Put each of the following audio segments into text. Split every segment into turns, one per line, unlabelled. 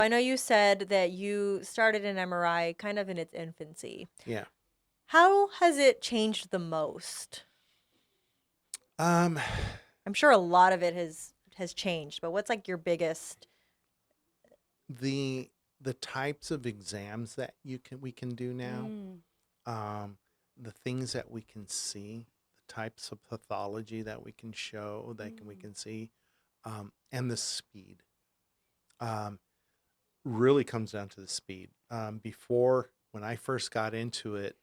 I know you said that you started an MRI kind of in its infancy.
Yeah.
How has it changed the most?
Um,
I'm sure a lot of it has changed, but what's like your biggest?
the the types of exams that we can do now,
Mm.
um, the things that we can see, the types of pathology that we can show, we
Mm.
can see, and the speed. Um, really comes down to the speed. Before, when I first got into it,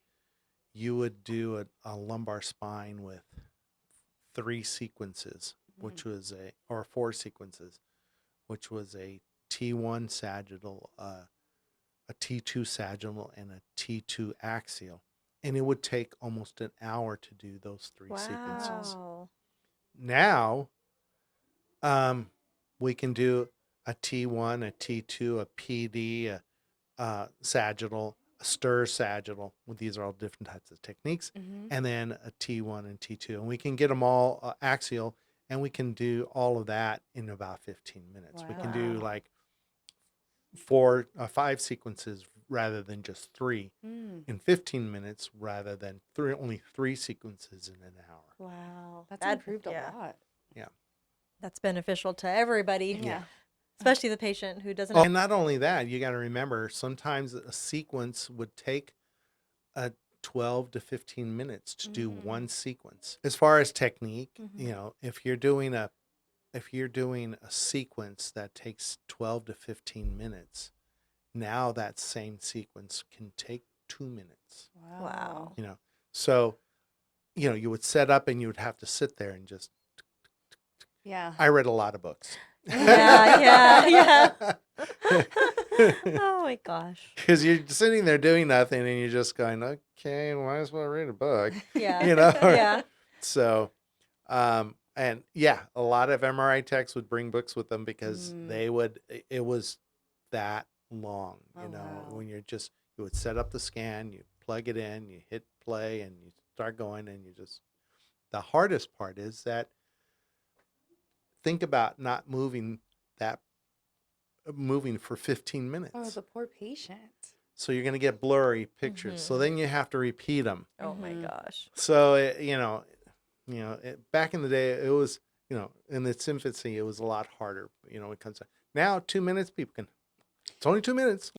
you would do a lumbar spine with three sequences,
Mm.
or four sequences, which was a T1 sagittal, a T2 sagittal, and a T2 axial. And it would take almost an hour to do those three sequences.
Wow.
Now, um, we can do a T1, a T2, a PD, sagittal, a stir sagittal. Well, these are all different types of techniques.
Mhm.
And then a T1 and T2. And we can get them all axial, and we can do all of that in about 15 minutes. We can do
Wow.
Wow.
like five sequences rather than just three
Mm.
in 15 minutes rather than only three sequences in an hour.
Wow.
That's
That
improved a
yeah.
lot.
Yeah.
That's beneficial to everybody,
Yeah.
Yeah.
especially the patient who doesn't
Oh,
have.
and not only that, you got to remember sometimes a sequence would take a 12 to 15 minutes to do
Mm.
one sequence. As far as technique,
Mhm.
if you're doing a sequence that takes 12 to 15 minutes, now that same sequence can take 2 minutes.
Wow.
Wow.
You know. So, you would set up and you would have to sit there and just
Yeah.
I read a lot of books.
Yeah, yeah, yeah. Oh my gosh.
Because you're sitting there doing nothing and you're just going, okay, might as well read a book,
Yeah.
you know?
Yeah.
So, and yeah, a lot of MRI techs would bring books with them because
Mm.
it was that long,
Oh wow.
when you would set up the scan, you plug it in, you hit play, and you start going, and the hardest part is that think about not that, moving for 15
Oh,
minutes.
the poor patient.
So you're going to get blurry pictures. So
Mhm.
then you have to repeat them.
Oh my
Mhm.
gosh.
So, back in the day, it was, in its infancy, it was a lot harder. It comes now 2 minutes, people can, it's only 2 minutes.